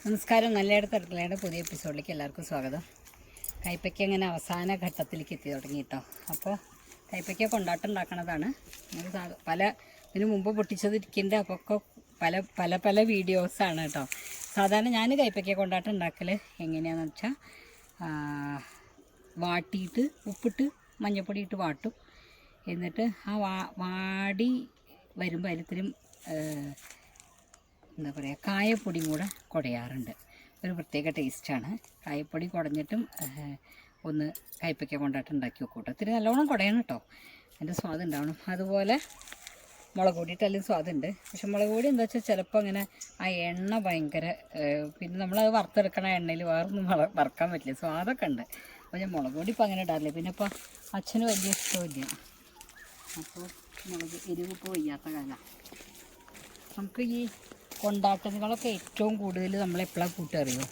നമസ്കാരം. നല്ലയിടത്ത് അടുക്കളയുടെ പുതിയ എപ്പിസോഡിലേക്ക് എല്ലാവർക്കും സ്വാഗതം. കൈപ്പയ്ക്ക അങ്ങനെ അവസാന ഘട്ടത്തിലേക്ക് എത്തി തുടങ്ങി കേട്ടോ. അപ്പോൾ കൈപ്പയ്ക്ക കൊണ്ടാട്ടം ഉണ്ടാക്കണതാണ്. ഇതിനു മുമ്പ് പൊട്ടിച്ചതിരിക്കേണ്ട അപ്പോൾ ഒക്കെ പല വീഡിയോസാണ് കേട്ടോ. സാധാരണ ഞാൻ കൈപ്പയ്ക്ക കൊണ്ടാട്ടം ഉണ്ടാക്കൽ എങ്ങനെയാണെന്ന് വെച്ചാൽ വാട്ടിയിട്ട് ഉപ്പിട്ട് മഞ്ഞൾപ്പൊടി ഇട്ട് വാട്ടും. എന്നിട്ട് ആ വാടി വരുമ്പോൾ അതിലിത്തിരി എന്താ പറയുക കായപ്പൊടിയും കൂടെ കുടയാറുണ്ട്. ഒരു പ്രത്യേക ടേസ്റ്റാണ്. കായപ്പൊടി കുടഞ്ഞിട്ടും ഒന്ന് കൈപ്പയ്ക്ക കൊണ്ടാട്ടം ഉണ്ടാക്കി വെക്കും കേട്ടോ. ഇത്തിരി നല്ലോണം കുടയണം കേട്ടോ, അതിൻ്റെ സ്വാദ് ഉണ്ടാവണം. അതുപോലെ മുളക് പൊടിയിട്ടാലും സ്വാദുണ്ട്. പക്ഷെ മുളക് പൊടി എന്താ വെച്ചാൽ ചിലപ്പോൾ അങ്ങനെ ആ എണ്ണ ഭയങ്കര പിന്നെ നമ്മളത് വറുത്തെടുക്കണ എണ്ണയിൽ വേറൊന്നും വറുക്കാൻ പറ്റില്ല, സ്വാദൊക്കെ ഉണ്ട്. അപ്പോൾ ഞാൻ മുളക് പൊടി ഇപ്പം അങ്ങനെ ഇടാറില്ല. പിന്നെ ഇപ്പോൾ അച്ഛന് വലിയ ഇഷ്ടമില്ല, അപ്പോൾ എരിവ് ഇപ്പോൾ വയ്യാത്ത കാലം. നമുക്ക് ഈ കൊണ്ടാട്ടങ്ങളൊക്കെ ഏറ്റവും കൂടുതൽ നമ്മളെപ്പോഴാണ് കൂട്ടറിയോ?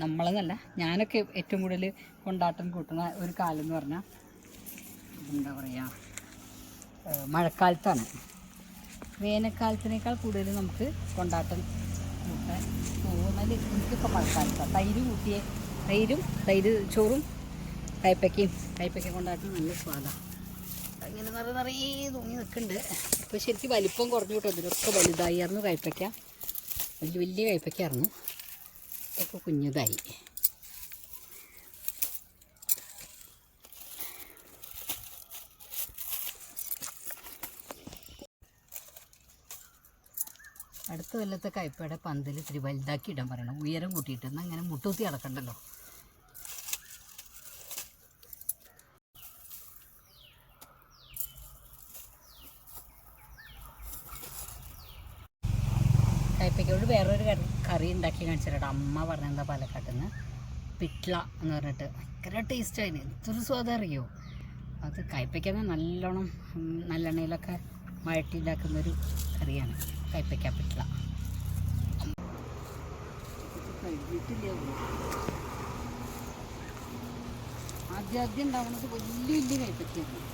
നമ്മളെന്നല്ല, ഞാനൊക്കെ ഏറ്റവും കൂടുതൽ കൊണ്ടാട്ടം കൂട്ടുന്ന ഒരു കാലം എന്ന് പറഞ്ഞാൽ എന്താ പറയുക, മഴക്കാലത്താണ്. വേനൽക്കാലത്തിനേക്കാൾ കൂടുതൽ നമുക്ക് കൊണ്ടാട്ടം കൂട്ടാൻ തോന്നൽ എനിക്കിപ്പോൾ മഴക്കാലത്താണ്. തൈര് ചോറും കൈപ്പയ്ക്ക കൊണ്ടാട്ടം നല്ല സ്വാദാണ്. ഇങ്ങനെ നിറയെ തൂങ്ങി നിൽക്കുന്നുണ്ട്. ഇപ്പോൾ ശരിക്കും വലിപ്പം കുറഞ്ഞു കിട്ടും. ഇതിലൊക്കെ വലുതായിരുന്നു കൈപ്പയ്ക്ക, വലിയ കൈപ്പയ്ക്കായിരുന്നു. ഇതൊക്കെ കുഞ്ഞതായി. അടുത്ത കൊല്ലത്തെ കയ്പയുടെ പന്തൽ ഇത്തിരി വലുതാക്കി ഇടാൻ പറയണം, ഉയരം കൂട്ടിയിട്ട്. എന്നാൽ അങ്ങനെ മുട്ടൂത്തി അടക്കണ്ടല്ലോ. കയ്പയ്ക്കോട് വേറൊരു കറി ഉണ്ടാക്കി കാണിച്ചിട്ട് അമ്മ പറഞ്ഞെന്താ പാലക്കാട്ടിൽ നിന്ന്, പിട്ല എന്ന് പറഞ്ഞിട്ട്. ഭയങ്കര ടേസ്റ്റ് അതിന്, എന്തൊരു സ്വാദം അറിയോ. അത് കയ്പയ്ക്ക നല്ലോണം നല്ലെണ്ണയിലൊക്കെ വഴറ്റി ഉണ്ടാക്കുന്നൊരു കറിയാണ് കയ്പയ്ക്ക പിട്ല. ആദ്യം ഉണ്ടാവുന്നത് വലിയ കയ്പയ്ക്കായിരുന്നു.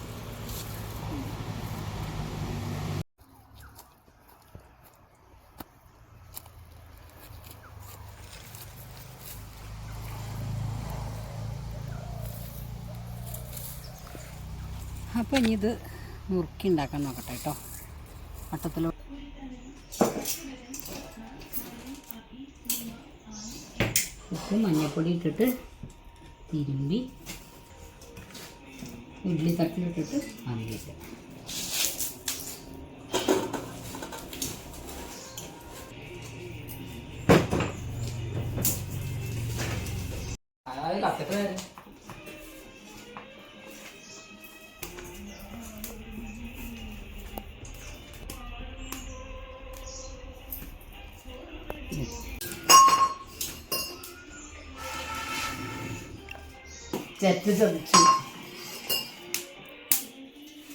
അപ്പോൾ ഇനി ഇത് നുറുക്കി ഉണ്ടാക്കാൻ നോക്കട്ടെ കേട്ടോ. വട്ടത്തിൽ ഉപ്പ് മഞ്ഞൾപ്പൊടി ഇട്ടിട്ട് തിരുമ്പി ഇഡ്ഡലി തട്ടിലിട്ടിട്ട് അതിലേക്ക് ചെറ്റ് ചതച്ചു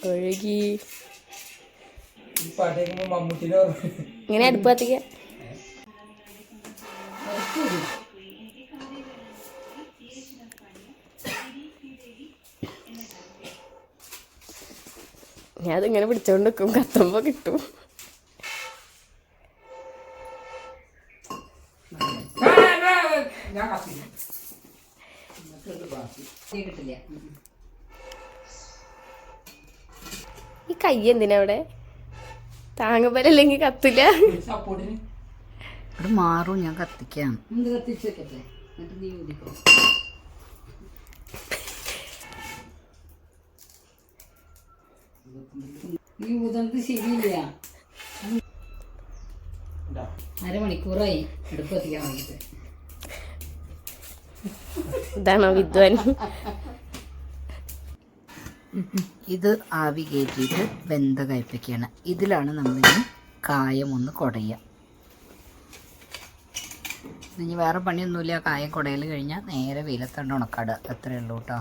ഒഴുകി ഇങ്ങനെ അടുപ്പ് കത്തിക്ക. ഞാൻ അതിങ്ങനെ പിടിച്ചോണ്ട് നിൽക്കും, കത്തുമ്പോ കിട്ടും. കിട്ടില്ല. ഈ കൈ എന്തിനാ അവിടെ? താങ്ങുമ്പോലല്ലെങ്കിൽ കത്തില്ല. ഇവിടെ മാറും, ഞാൻ കത്തിക്കാം. കത്തിച്ച് വെക്കട്ടെ, എന്നിട്ട് നീ ഊതിക്കോ. നീ ഊതുന്നത് ശരിയില്ല. അരമണിക്കൂറായി അടുപ്പ് കത്തിക്കാൻ വേണ്ടിയിട്ട്. ഇതാണോ വിദ്വാൻ? ഇത് ആവി കയറ്റിയിട്ട് വെന്ത കയ്പയ്ക്കാണ്. ഇതിലാണ് നമ്മളിനി കായം ഒന്ന് കുടയുക. ഇനി വേറെ പണിയൊന്നുമില്ല. കായം കുടയിൽ കഴിഞ്ഞാൽ നേരെ വെയിലത്തണ്ട് ഉണക്കാടുക, അത്രയേ ഉള്ളൂ കേട്ടോ.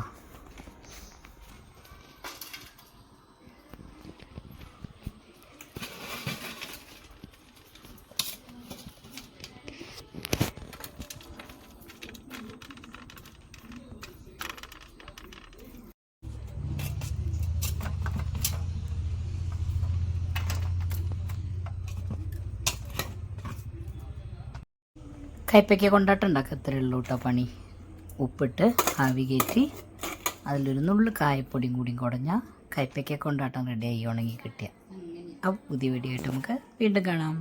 കയ്പ്പയ്ക്ക കൊണ്ടാട്ടം ഉണ്ടാക്കുക ഇത്രയേ ഉള്ളൂ കേട്ടോ പണി. ഉപ്പിട്ട് ആവി കയറ്റി അതിലൊരു നുള്ളു കായപ്പൊടിയും കൂടി കുടഞ്ഞാൽ കയ്പ്പയ്ക്ക കൊണ്ടാട്ടം റെഡിയായി ഉണങ്ങി കിട്ടിയ. അപ്പോൾ പുതിയ വീഡിയോ ആയിട്ട് നമുക്ക് വീണ്ടും കാണാം.